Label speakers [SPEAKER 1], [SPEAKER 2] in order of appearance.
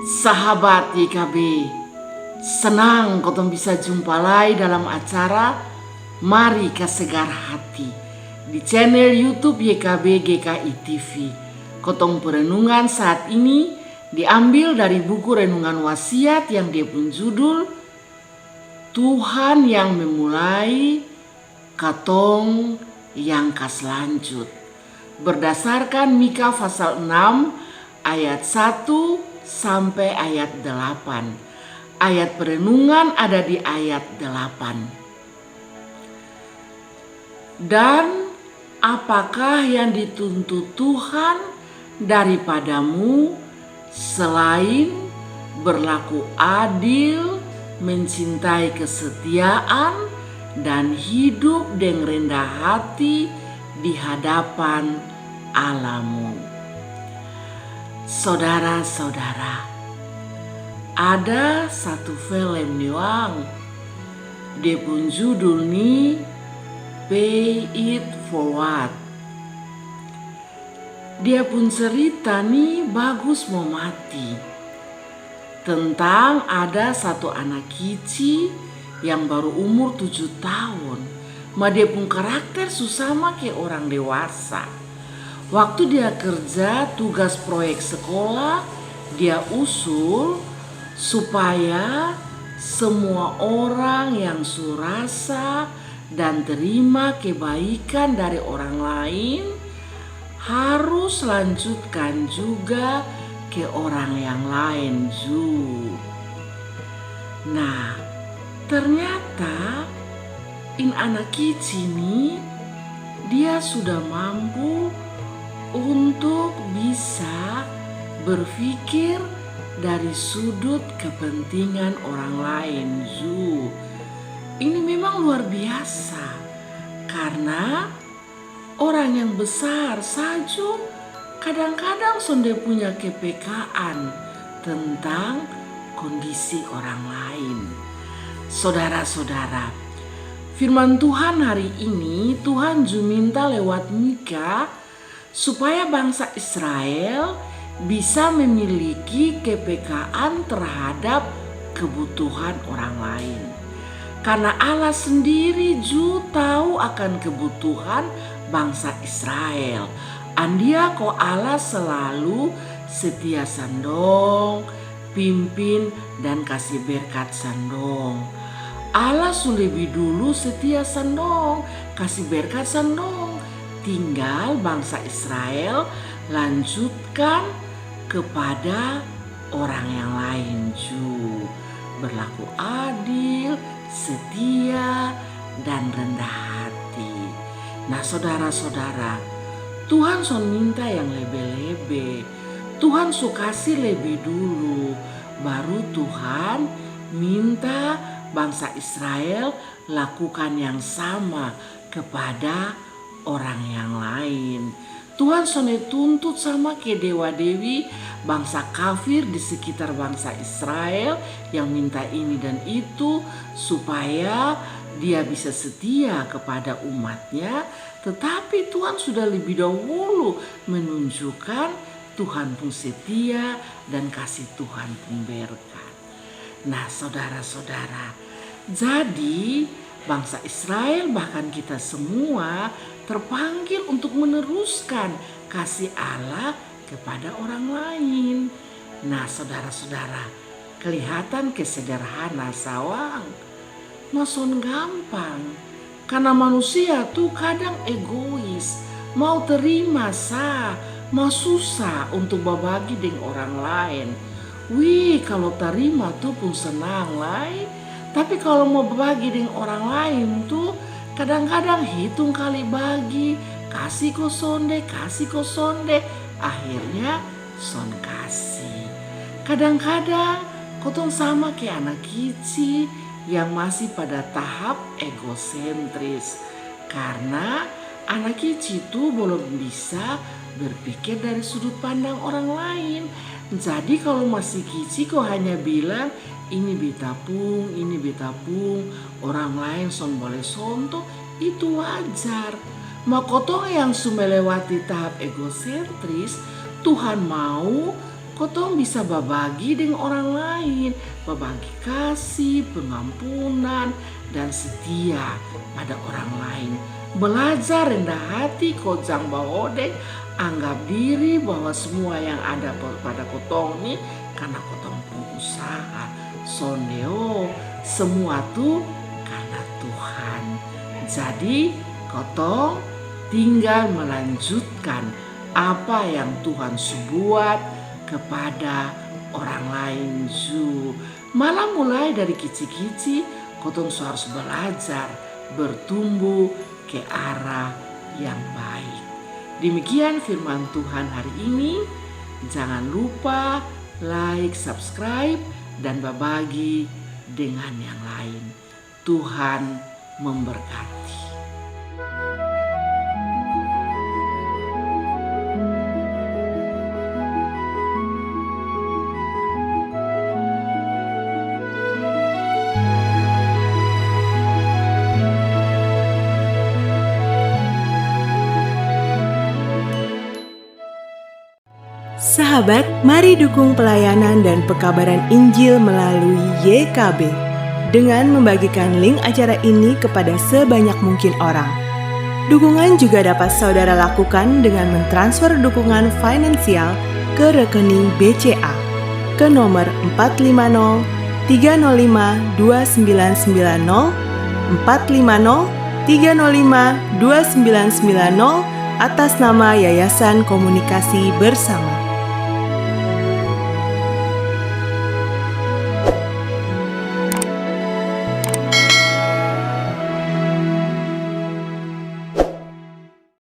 [SPEAKER 1] Sahabat YKB, senang kotong bisa jumpa lagi dalam acara Mari Kesegar Hati di channel YouTube YKB GKI TV. Kotong perenungan saat ini diambil dari buku renungan wasiat yang dia pun judul Tuhan yang memulai, katong yang kas lanjut. Berdasarkan Mika pasal 6 ayat 1 sampai ayat 8. Ayat perenungan ada di ayat 8. Dan apakah yang dituntut Tuhan daripadamu selain berlaku adil, mencintai kesetiaan, dan hidup dengan rendah hati di hadapan Allahmu? Saudara-saudara, ada satu film niwang, dia pun judul nih Pay It Forward. Dia pun cerita nih bagus mau mati, tentang ada satu anak kecil yang baru umur 7 tahun, ma dia pun karakter susama kayak orang dewasa. Waktu dia kerja tugas proyek sekolah, dia usul supaya semua orang yang surasa dan terima kebaikan dari orang lain harus lanjutkan juga ke orang yang lain juga. Nah, ternyata anak kecil ini dia sudah mampu untuk bisa berpikir dari sudut kepentingan orang lain. Ini memang luar biasa, karena orang yang besar saja kadang-kadang sonde punya kepekaan tentang kondisi orang lain. Saudara-saudara, firman Tuhan hari ini Tuhan minta lewat Mika supaya bangsa Israel bisa memiliki kepekaan terhadap kebutuhan orang lain. Karena Allah sendiri juga tahu akan kebutuhan bangsa Israel. Andia ko Allah selalu setia sandong, pimpin dan kasih berkat sandong. Allah lebih dulu setia sandong, kasih berkat sandong. Tinggal bangsa Israel lanjutkan kepada orang yang lain juga. Berlaku adil, setia, dan rendah hati. Nah saudara-saudara, Tuhan son minta yang lebih-lebih. Tuhan kasih lebih dulu, baru Tuhan minta bangsa Israel lakukan yang sama kepada orang yang lain. Tuhan sone tuntut sama ke dewa-dewi bangsa kafir di sekitar bangsa Israel yang minta ini dan itu supaya dia bisa setia kepada umatnya. Tetapi Tuhan sudah lebih dahulu menunjukkan Tuhan pun setia dan kasih Tuhan pun berkat. Nah saudara-saudara, jadi bangsa Israel bahkan kita semua terpanggil untuk meneruskan kasih Allah kepada orang lain. Nah saudara-saudara, kelihatan kesederhana sawang, mason gampang. Karena manusia tuh kadang egois, mau terima mau susah untuk berbagi dengan orang lain. Wih, kalau terima tuh pun senang lah. Tapi kalau mau berbagi dengan orang lain tuh kadang-kadang hitung kali bagi, kasih ko sonde, akhirnya son kasih. Kadang-kadang kotong sama kayak anak kecil yang masih pada tahap egosentris. Karena anak kecil itu belum bisa berpikir dari sudut pandang orang lain. Jadi kalau masih kecil kok hanya bilang ini betapung, orang lain son boleh sonto, itu wajar. Makotong yang melewati tahap egosentris, Tuhan mau Kotong bisa berbagi dengan orang lain, berbagi kasih, pengampunan, dan setia pada orang lain. Belajar rendah hati, kojang baodeng, anggap diri bahwa semua yang ada pada kotong ini karena kotong usaha. Sondeo, semua tuh karena Tuhan. Jadi kotong tinggal melanjutkan apa yang Tuhan buat kepada orang lain ju. Malah mulai dari kicik-kicik, kotong harus belajar bertumbuh ke arah yang baik. Demikian firman Tuhan hari ini. Jangan lupa like, subscribe, dan berbagi dengan yang lain. Tuhan memberkati.
[SPEAKER 2] Sahabat, mari dukung pelayanan dan pekabaran Injil melalui YKB dengan membagikan link acara ini kepada sebanyak mungkin orang. Dukungan juga dapat saudara lakukan dengan mentransfer dukungan finansial ke rekening BCA ke nomor 450 305 2990 450 305 2990 atas nama Yayasan Komunikasi Bersama.